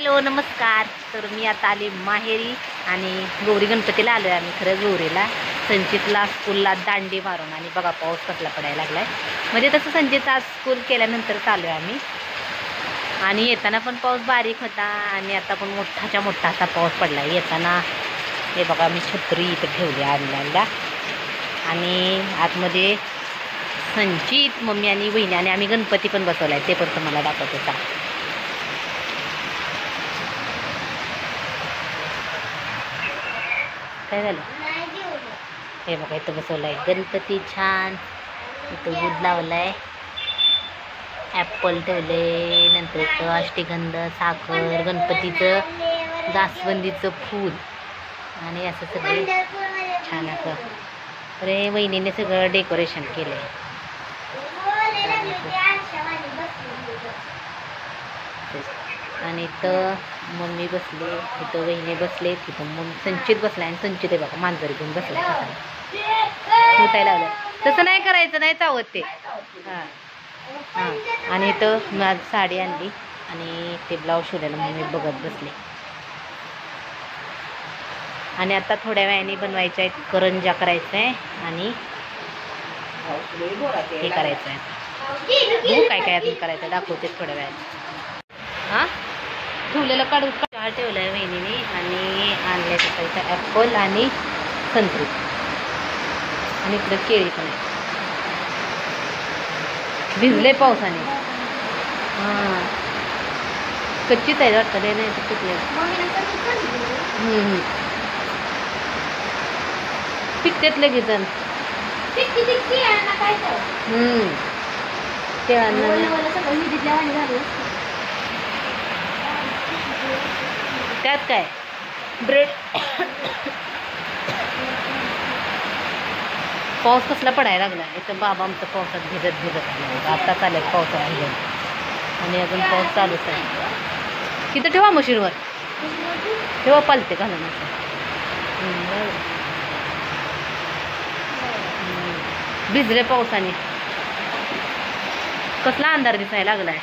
Hello नमस्कार. तर मी आता आले माहेरी आणि गौरी गणपतीला आलो आहे आम्ही. खरं गौरीला संचितला स्कूलला दांडी मारून आणि बघा पाऊस कसला पडायला लागला आहे. म्हणजे तसं संचित आज स्कूल केल्यानंतर चालू आहे आम्ही. आणि येताना पण पाऊस बारीक होता आणि आता पण मोठाच्या मोठा असा पाऊस पडला आहे. येताना हे बघा मी छत्री इथं ठेवली आणल्याला आणि आतमध्ये संचित मम्मी आणि बहिणी आणि आम्ही गणपती पण बसवला आहे. ते पण तुम्हाला दाखवत होता. काय झालं हे बघा इथं बसवलं आहे गणपती छान. इथं दूध लावलं आहे, ॲपल ठेवले, नंतर इथं अष्टगंध, साखर, गणपतीचं जास्वंदीचं फूल आणि असं सगळं छान असं. तर हे वहिनीने सगळं डेकोरेशन केलं आहे. आणि इथं मम्मी बसले, इथं वहिनी बसले, तिथं मग संचित बसला आणि संचित आहे बघा मांजर घेऊन बसला उठायला लावलं. तसं नाही करायचं, नाही चावत ते. हां हां. आणि इथं माझी साडी आणली आणि ते ब्लाऊज शिवलेलं मग मी बघत बसले. आणि आता थोड्या वेळाने बनवायचं आहे, करंजा करायचं आहे आणि हे करायचं आहे. काय काय अजून करायचं दाखवते थोड्या वेळाने. हां ठेवलेलं काढून चहा ठेवलं आहे वहिनीने आणि आणल्या तिथं ॲपल आणि संत्री आणि इकडं केळी पण आहे. भिजले पावसाने. हां कच्चीच आहे वाटतं ते, नाही तर पिकले. पिकतेत लगेच ते त्यात काय ब्रेड. पाऊस कसला पडायला लागला. इथं बाबा आमचं पावसात भिजत भिजत आता चालेल पावसात भिजत आणि अजून पाऊस चालूच आहे. तिथं ठेवा मशीनवर ठेवा पालते घालून असं. भिजले पावसाने. कसला अंधार दिसायला लागलाय.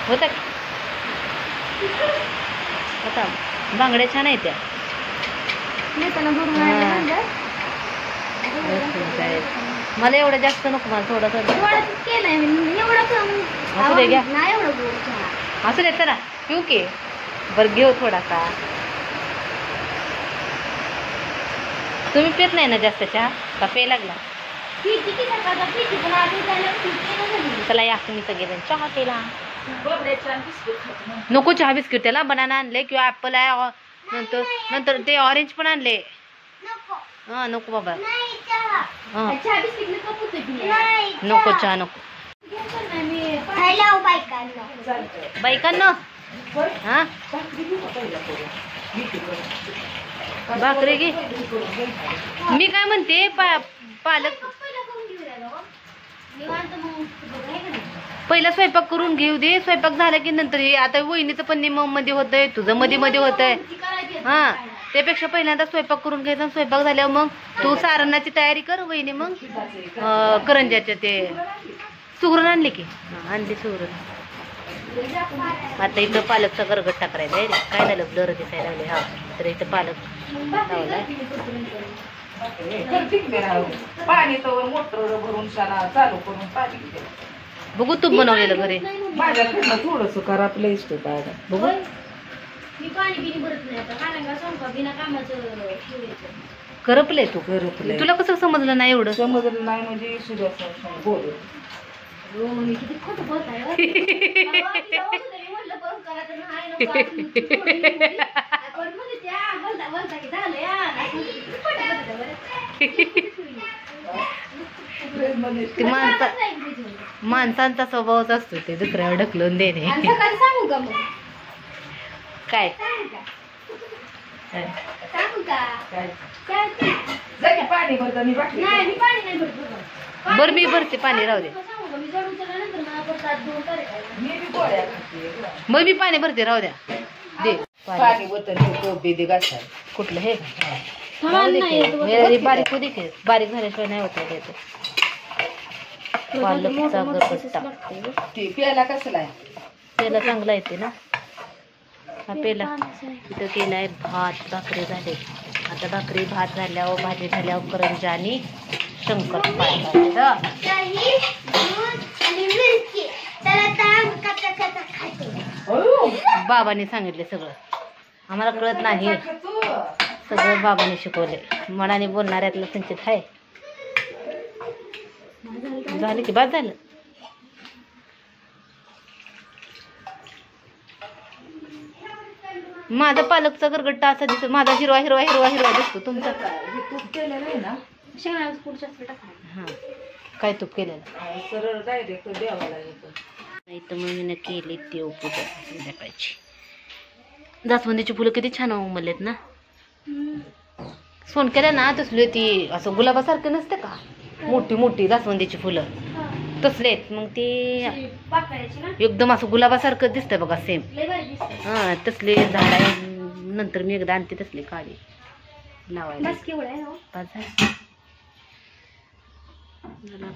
होता होता बांगड्या छान आहेत त्या. मला एवढं जास्त नको, मला थोडंसं असू दे घ्या. असू दे चला पिऊ की. बरं घेऊ थोडासा. तुम्ही पित नाही ना जास्त चहा का पे लागला. चला या तुम्ही सगळेजण चहा केला. नको चहा बिस्किट त्याला बनाना आणले किंवा ॲपल आहे, नंतर नंतर ते ऑरेंज पण आणले. हां नको बाबा. हां नको चहा नको. बायकांनो हां भाकरी घे. मी काय म्हणते पालक पहिला स्वयंपाक करून घेऊ दे. स्वयंपाक झाला की नंतर हे आता वहिनीचं पण निम मध्ये होतंय, तुझं मध्ये मध्ये होतंय. हां त्यापेक्षा पहिल्यांदा स्वयंपाक करून घ्यायचा. स्वयंपाक झाल्यावर मग तू सारणाची तयारी कर. वहिनी मग करंजाच्या ते सुगरण आणले की. हां आणली सुगरण. आता इथं पालकचा गरगट्टा करायचा आहे. काय झालं ब्लर दिसायला लागले. हा तर इथं पालक लावलाय. पाणी तर मोटर भरून चालू करून पाणी बघू तूप बनवलेलं घरी. माझ्याकडनं थोडंसं खराबलं इष्ट काय बघू. करपले तू. करपलंय. तुला कसं समजलं नाही एवढं. समजलं नाही म्हणजे बोल. ते माणसांचा स्वभावच असतो ते दुसऱ्यावर ढकलून देणे. काय पाणी भरतं मी बरं मी भरते पाणी राहू दे. मग मी पाणी भरते राहू द्या. दे पाणी बोतल घासाय. कुठलं हे बारीक होते की बारीक झाल्याशिवाय नाही होत. पालकचा गरगट्टा ते प्यायला कसला आहे? पेला चांगला येते ना हा पेला. तिथं केलाय भात, भाकरी झाले. आता भाकरी भात झाल्यावर भाजी झाल्यावर करंजा आणि शंकरपाळ्या बाबांनी सांगितले सगळं, आम्हाला कळत नाही, सगळं बाबांनी शिकवले. मनाने बोलणाऱ्यातलं संचित आहे. झालं की बाद झालं. माझा पालकचा गरगट्टा असा दिसतो, माझा हिरवा हिरवा हिरवा हिरवा दिसतो. तुमचा तूप केलेलं आहे ना, हां काय तूप केलेलं सरळ डायरेक्ट देवाला येतं. इथं मम्मीनं केली देव पूजा संध्याकाळची. जास्वंदीची फुलं किती छान उमललेत ना. सोन केल्या ना तसली ती असं गुलाबासारखं नसते का, मोठी मोठी जास्वंदीची फुलं तसले आहेत. मग ते एकदम असं गुलाबासारखं दिसतंय बघा सेम. हां तसले झाड आहे. नंतर मी एकदा आणते तसली काळी लावायला.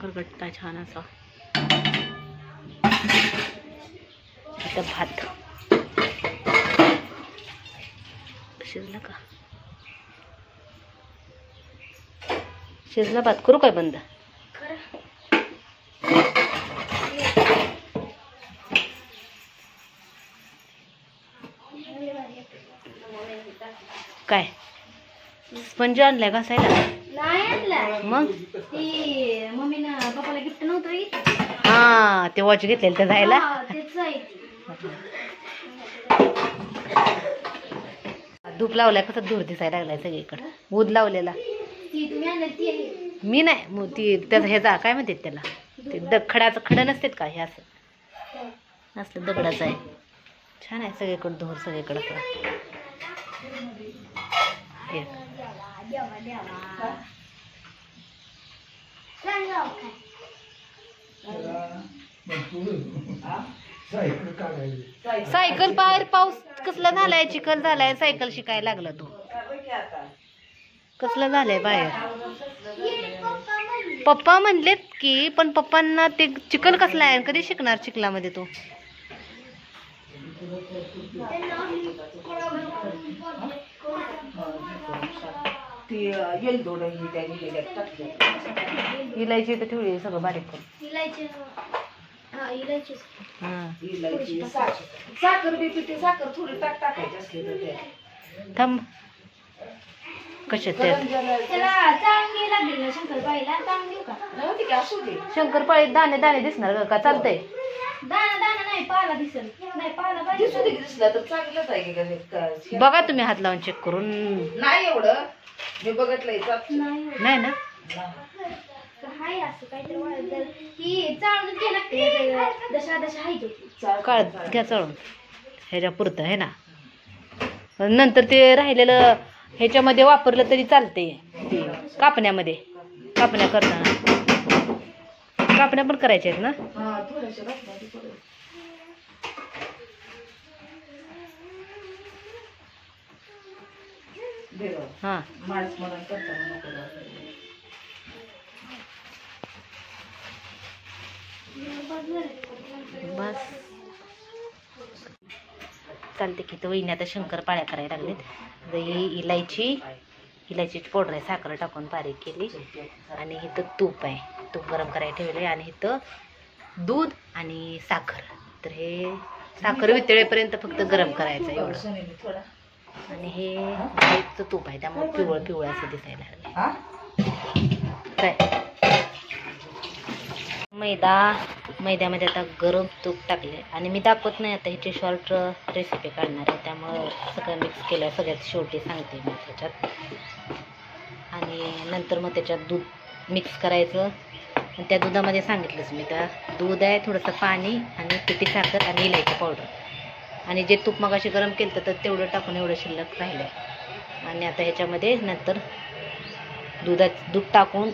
गरगट्टा छान असा. आता भात शिजला का? शिजला भात. करू काय बंद? काय स्पंज आणलाय घासायला? मग मम्मीनं पप्पाला गिफ्ट नव्हतं. हा ते वॉच घेतलेलं तर जायला. धूप लावलाय, कसा धूर दिसायला लागलाय सगळीकडे. ऊद लावलेला मी नाही. मग ती त्याचा ह्याचा काय म्हणतात त्याला, ते खडाचं खडं नसतात का, हे असं असलं दगडाचं आहे. छान आहे सगळीकडं धूर सगळीकडं. सायकल बाहेर पाऊस कसला झालाय, चिखल झालाय, सायकल शिकायला लागला तू. कसलं झालंय बाहेर? पप्पा म्हणलेत की, पण पप्पांना ते चिखल कसला आहे, कधी शिकणार चिखलामध्ये तू? इलायची तर ठेवली सगळं बारीक करून. साखर बी पिते, साखर थोडी टाकायची असली तर ते. थांब कशात शंकरपाळी दाणे दाणे दिसणार का? चालतंय. बघा तुम्ही हात लावून चेक करून. नाही एवढं मी बघितलंय. नाही ना काळ घ्या चळून ह्याच्या पुरतं आहे ना. नंतर ते राहिलेलं ह्याच्यामध्ये वापरलं तरी चालते. ते कापण्यामध्ये, कापण्या करताना कापण्या पण करायच्या आहेत ना. हां बस चालते की. तर वहिनी आता शंकरपाळ्या करायला लागलेत. ही इलायचीची पावडर आहे, साखर टाकून बारीक केली. आणि इथं तूप आहे, तूप गरम करायला ठेवलं आहे. आणि इथं दूध आणि साखर. तर हे साखर वितळेपर्यंत फक्त गरम करायचं एवढं. आणि हे गाईचं तूप आहे, त्यामुळे पिवळ पिवळ असं दिसायला लागलं. काय मैद्यामध्ये आता गरम तूप टाकले. आणि मी दाखवत नाही आता, ह्याची शॉर्ट रेसिपी काढणार आहे, त्यामुळं सगळं मिक्स केलं. सगळ्यात शेवटी सांगते मी त्याच्यात. आणि नंतर मग त्याच्यात दूध मिक्स करायचं. आणि त्या दुधामध्ये सांगितलंच मी, त्या दूध आहे, थोडंसं पाणी आणि पिठी साखर आणि इलायची पावडर. आणि जे तूप मगाशी गरम केलं तर तेवढं टाकून एवढं शिल्लक राहिलं. आणि आता ह्याच्यामध्ये नंतर दूध टाकून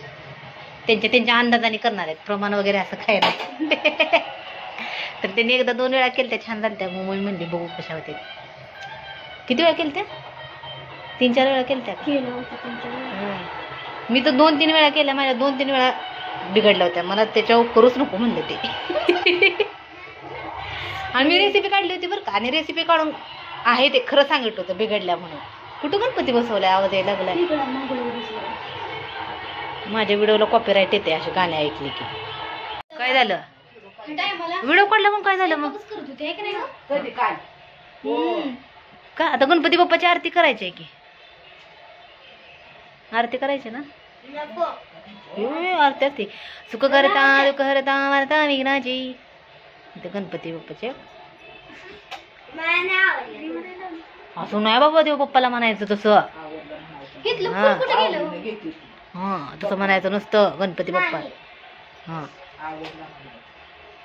त्यांच्या अंदाजाने करणार आहेत, प्रमाण वगैरे असं काय नाही. तर त्यांनी एकदा 2 वेळा केलं त्या, छान झालं त्या. मम्मी म्हणली बघू कशा होते. किती वेळा केलं त्या? 3-4 वेळा केलं त्या. मी तर 2-3 वेळा केल्या. माझ्या 2-3 वेळा बिघडल्या होत्या, मला त्याच्यावर करूच नको म्हणलं ते. आणि मी रेसिपी काढली होती बरं का, आणि रेसिपी काढून आहे ते खरं सांगितलं होतं बिघडल्या म्हणून. कुठं गणपती बसवलाय, आवाज यायला लागलाय. माझ्या व्हिडिओला कॉपीराईट येते असे गाणे ऐकले की. काय झालं व्हिडिओ काढला मग काय झालं मग कधी काय का आता गणपती बाप्पाची आरती करायची आहे की, आरती करायची ना. आरती असते सुख करता दुःख हरता वारता विघ्नाची. इथे गणपती बाप्पाचे असं नाही बाबा देव बाप्पाला म्हणायचं तसं. हा तसं म्हणायचं नसतं गणपती बाप्पा. हा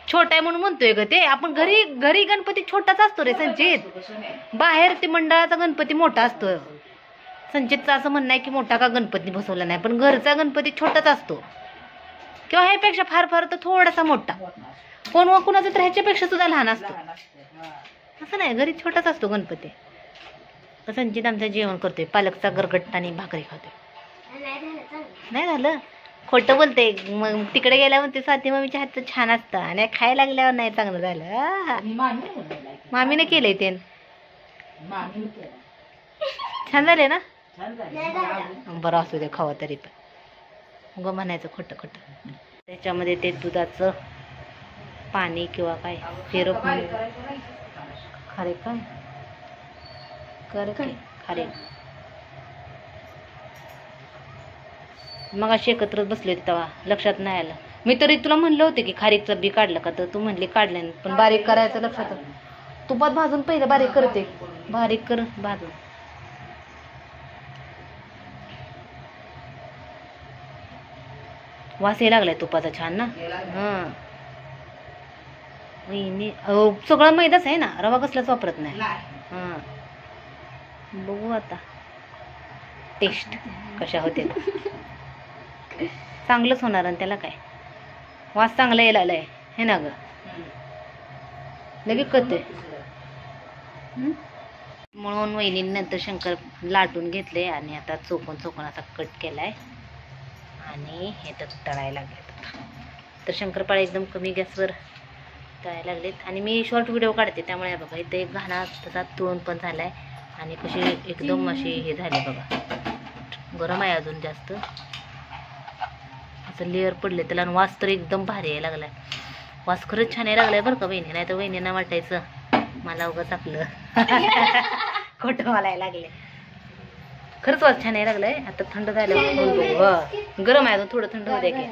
छोटा आहे म्हणून म्हणतोय ग ते. आपण घरी घरी गणपती छोटाच असतो रे संचित, बाहेर ते मंडळाचा गणपती मोठा असतो. संचितचं असं म्हणणं आहे की मोठा का गणपती बसवला नाही, पण घरचा गणपती छोटाच असतो किंवा ह्यापेक्षा फार फार तर थोडासा मोठा. कोण कुणाचा तर ह्याच्यापेक्षा सुद्धा लहान असतो. असं नाही, घरी छोटाच असतो गणपती. तर संचित आमचं जेवण करतोय, पालकचा गरगट्टा आणि भाकरी खातोय. नाही झालं खोटं बोलते. मग तिकडे गेल्यावर ते स्वाती मम्मीच्या हातचं छान असतं आणि खायला लागल्यावर नाही चांगलं झालं. मामीने केलंय ते छान झाले ना. बरं असू दे खावा तरी पण उगं म्हणायचं खोटं खोटं. त्याच्यामध्ये ते दुधाचं पाणी किंवा काय सिरप खारे काय खारे मग अशी एकत्रच बसले होते तेव्हा लक्षात नाही आलं. मी तरी तुला म्हणलं होते की खारीकचं बी काढलं का, तर तू म्हणली काढलं पण बारीक करायचं लक्षात. तुपात भाजून पहिलं बारीक करते, बारीक कर भाजून. वास यायला लागलाय तुपाचा छान ना. हा सगळं मैदाच आहे ना, रवा कसलाच वापरत नाही. हा बघू आता टेस्ट कशा होते. चांगलंच होणार आणि त्याला काय वास चांगला यायला आलाय हे ना ग, लगेच कळते. म्हणून वहिनीनंतर शंकर लाटून घेतले आणि आता चोकून चोकून असा कट केलाय आणि हे तर तळायला लागलेत. तर शंकरपाळे एकदम कमी गॅसवर तळायला लागलेत. आणि मी शॉर्ट व्हिडिओ काढते त्यामुळे बघा इथे एक घाणा तसा तळून पण झालाय आणि कशी एकदम अशी हे झाले बघा. गरम आहे अजून जास्त, असं लेअर पडले त्याला. आणि वास तर एकदम भारी यायला लागलाय. वास खरंच छान यायला लागलाय बरं का वहिनी, नाही तर वहिनींना वाटायचं मला उगाच आपलं खोटं बोलायला लागले. खरंच वास छान यायला लागलाय. आता थंड झालं, गरम आहे अजून, थोडं थंड होऊ द्या की.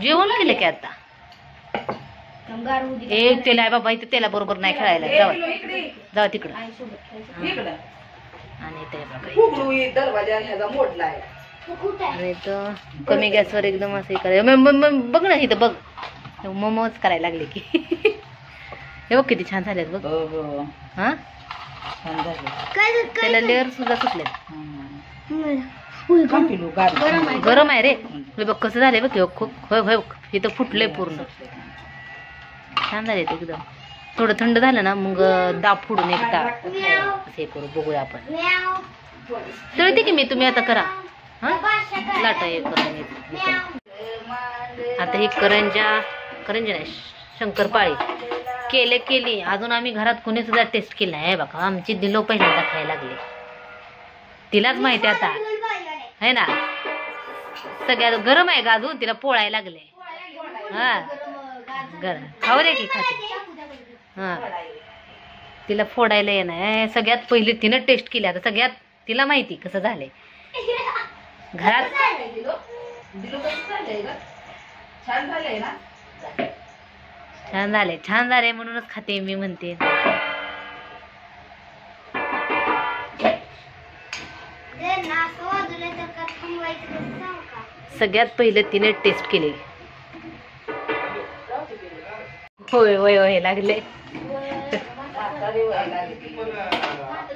जेवण केलं की आता एक तेल आहे बाबा इथे, तेला बरोबर नाही खेळायला. जावा तिकडं. आणि ते आणि तर कमी गॅसवर एकदम असं करायचं. बघ ना इथं बघ, मोमोज करायला लागले की. हे बघ किती छान झालेत बघ. हा त्याला लेअर सुद्धा सुटलेत. गरम आहे रे. बघ कसं झालंय बघ. खूप इथं फुटलंय पूर्ण. छान झाले एकदम. थोडं थंड झालं ना मग दाब फोडून एकदा हे करू बघूया आपण. तळते की मी, तुम्ही आता करा. हा लाटा हे करून आता ही करंजा नाही शंकरपाळी केली. अजून आम्ही घरात कोणी सुद्धा टेस्ट केला आहे बघा. आमची दिलो पहिल्यांदा खायला लागली, तिलाच माहिती आता है ना. सगळ्यात गरम आहे का अजून, तिला पोळायला लागले. हा गरम खाऊ दे की खाते. हा तिला फोडायला येणार. सगळ्यात पहिली तिनं टेस्ट केली, आता सगळ्यात तिला माहिती कसं झालंय. घरात छान झाले म्हणूनच खाते मी म्हणते. सगळ्यात पहिले तिने टेस्ट केली. होय होय होय लागले.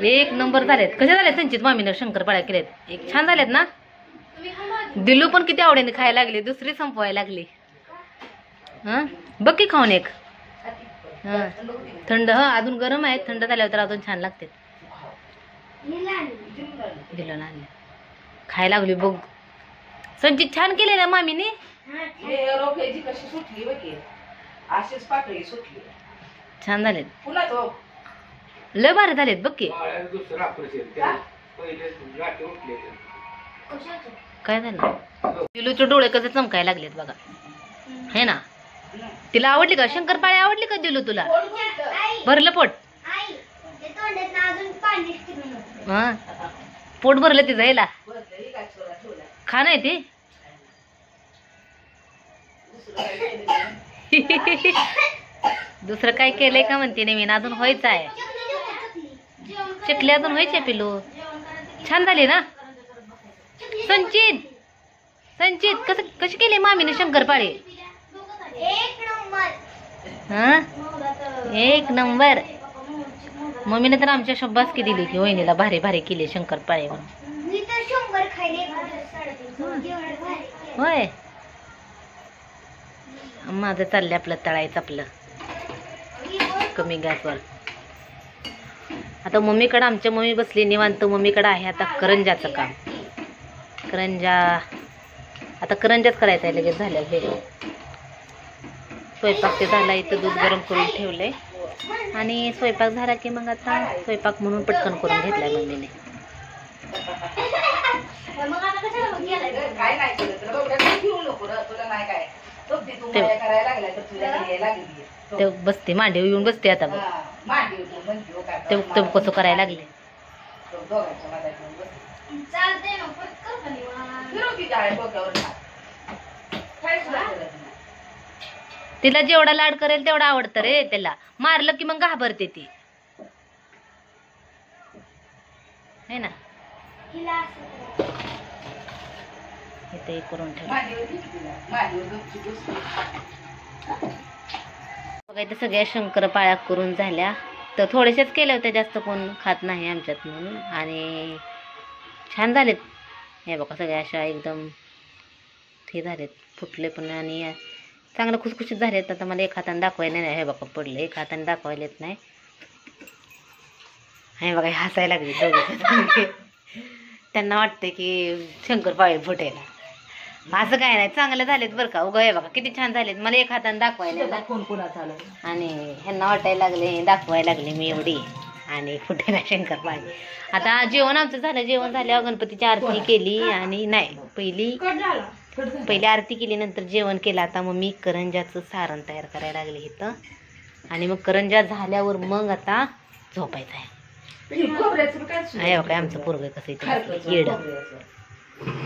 एक नंबर झालेत. कसे झालेत संचित मामीनं शंकरपाळ्या केलेत, एक छान झालेत ना. दिलू पण किती आवडीने खायला लागली, दुसरी संपवायला लागली. हा बघ की खाऊन एक. हा थंड, हा अजून गरम आहे, थंड झाल्यावर तर अजून छान लागते. दिलं ना खायला लागली बघ. संचित छान केले ना मामीने. रोख्याची कशी सुटली बघ की. अशीच पातळी सुटली. छान झालेत. पुन्हा तो लय भारी झालेत बघ की. काय झालं दिलूचे डोळे कसे चमकायला लागलेत बघा हे ना. तिला आवडली का शंकरपाळी आवडली का दिलू तुला. भरलं पोट. हा पोट भरलं तिचं ह्याला. खा नाही ती. दुसरं काय केलंय का म्हणते नवीन अजून व्हायचं आहे. चकली अजून व्हायची पिलू. छान झाली ना संचित. संचित कशी केली मामीने शंकरपाळी. हा 1 नंबर. मम्मीने तर आमच्या शब्बासकी दिली की वहिनीला भारी भारी केली शंकरपाळी म्हणून. होय माझं चाललंय आपलं तळायचं आपलं कमी गॅसवर. आता मम्मीकडं आमच्या मम्मी बसली निवांत. मम्मीकडं आहे आता करंजाचं काम. करंजा आता करंजाच करायचं आहे लगेच झालं. हे स्वयंपाक ते झाला. इथं दूध गरम करून ठेवलंय आणि स्वयंपाक झाला की मग आता स्वयंपाक म्हणून पटकन करून घेतलाय मम्मीने. काय नाही केलं तुला बघ घेऊ नको तुला नाही काय. तू करायला लागला तर तुला लागली. ते बसते मांडीवर येऊन बसते आता बघ. ते कसं करायला लागले. तिला जेवढा लाड करेल तेवढा आवडतं रे. त्याला मारलं की मग घाबरते ती है ना. इथे करून ठेव बघा. इथं सगळ्या शंकरपाळ्या करून झाल्या. तर थोड्याशाच केल्या होत्या जास्त कोण खात नाही आमच्यात म्हणून. आणि छान झालेत हे बघा. सगळ्या अशा एकदम हे झालेत फुटले पण आणि चांगलं खुसखुशीत झालेत. आता मला एक हाताने दाखवायला नाही. हे बघा पडलं. एक हाताने दाखवायला येत नाही. हे बघा हसायला लागली दोघे. त्यांना वाटतं की शंकरपाळी फुटेल. असं काय नाही चांगलं झालेत बरं का. उगा हे बघा किती छान झालेत. मला एक हाताने दाखवायला कोण कोणाचा आणि ह्यांना वाटायला लागले दाखवायला लागले मी एवढी आणि फुटेला शंकरपाळी. आता जेवण आमचं झालं. जेवण झाल्यावर गणपतीची आरती केली आणि नाही पहिली आरती केली नंतर जेवण केलं. आता मग मी करंजाचं सारण तयार करायला लागले इथं. आणि मग करंजा झाल्यावर मग आता झोपायचं आहे. आहे बघा आमचं पोरगं कसं इथं येड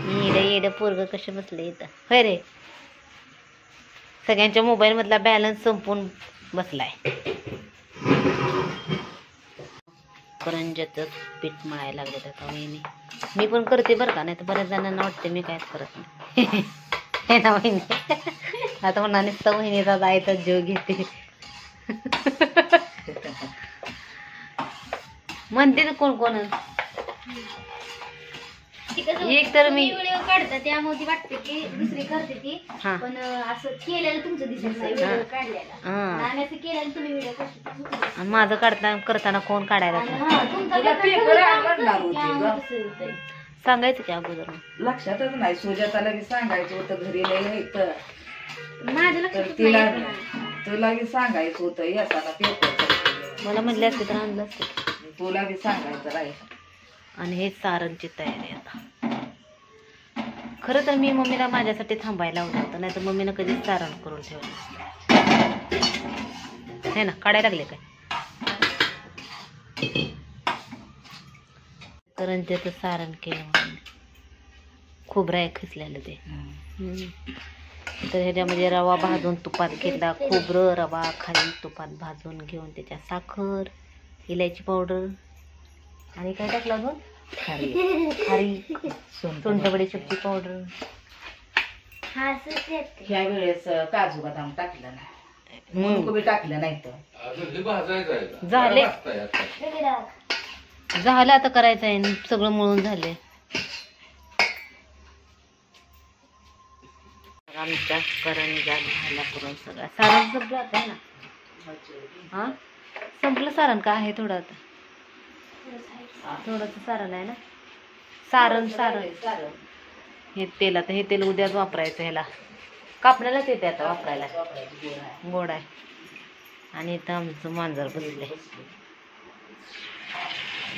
येड येड पोरगं कसं बसले इथं. होय रे सगळ्यांच्या मोबाईल मधला बॅलन्स संपून बसलाय. करंजाचं पीठ मळायला लागले आता वहिनी. मी पण करते बरं का. नाही तर बऱ्याच जणांना वाटते मी कायच करत नाही. हे ना वहिनी. आता म्हणा नुसतं वहिनीचा जायचा जीव घेते म्हणते ना कोण कोण. एक तर मी व्हिडिओ काढते त्यामुळे ती वाटते की दुसरी करते ती. पण असं केलेलं तुमचं दिसत नाही व्हिडिओ काढलेला. आणि असं केलेलं तुम्ही व्हिडिओ करता. माझं करताना कोण काढायला सांगायचं की अगोदर. लक्षातच नाही. सुजाताला बी सांगायचं होतं घरी लिहायचं. माझ्या लक्षात तुला बी सांगायचं होतं येताना पेपर. मला म्हणले असते तर आणलं असते. तुला बी सांगायचं राहील. आणि हे सारणची तयारी आता. खरं तर मी मम्मीला माझ्यासाठी थांबायला लावलं होतं. नाही तर मम्मीनं कधीच सारण करून ठेवलं हे ना. काढायला लागले काय करंजाचं सारण केलं. खोबरं खिसलेलं ते. तर ह्याच्यामध्ये रवा भाजून तुपात घेतला. खोबरं रवा खाली तुपात भाजून घेऊन त्याच्यात साखर इलायची पावडर आणि काय टाकलं अजून खारी सुंठबडीची पावडर. ह्या वेळेस काजू बदाम टाकलं नाही. मुंग टाकलं नाही तर झालं आता करायचं आहे. सगळं मळून झाले. आमच्या करंजा झाला करून सगळं सारण संपलं आता ना. हा संपलं सारण का आहे थोडं आता. थोडंसं सारण आहे ना. सारण हे तेल आता हे तेल उद्याच वापरायचं ह्याला कापण्यालाच येते आता वापरायला गोड आहे. आणि इथं आमचं मांजर बसले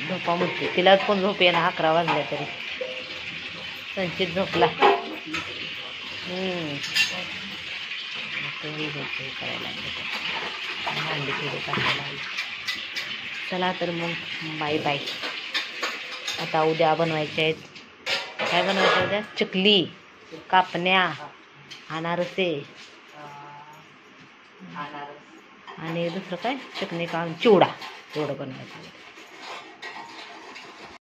झोपा म्हणते तिलाच पण झोप येणं 11 वाजल्या तरी. संचित झोपला. करायला लागले भांडी थोडी टाकायला लागली. चला तर मग बाय बाय. आता उद्या बनवायचे आहेत. काय बनवायचं उद्या? चकली, कापण्या, अनारसे आणि दुसरं काय चटणी का चिवडा. चिवडा बनवायचं.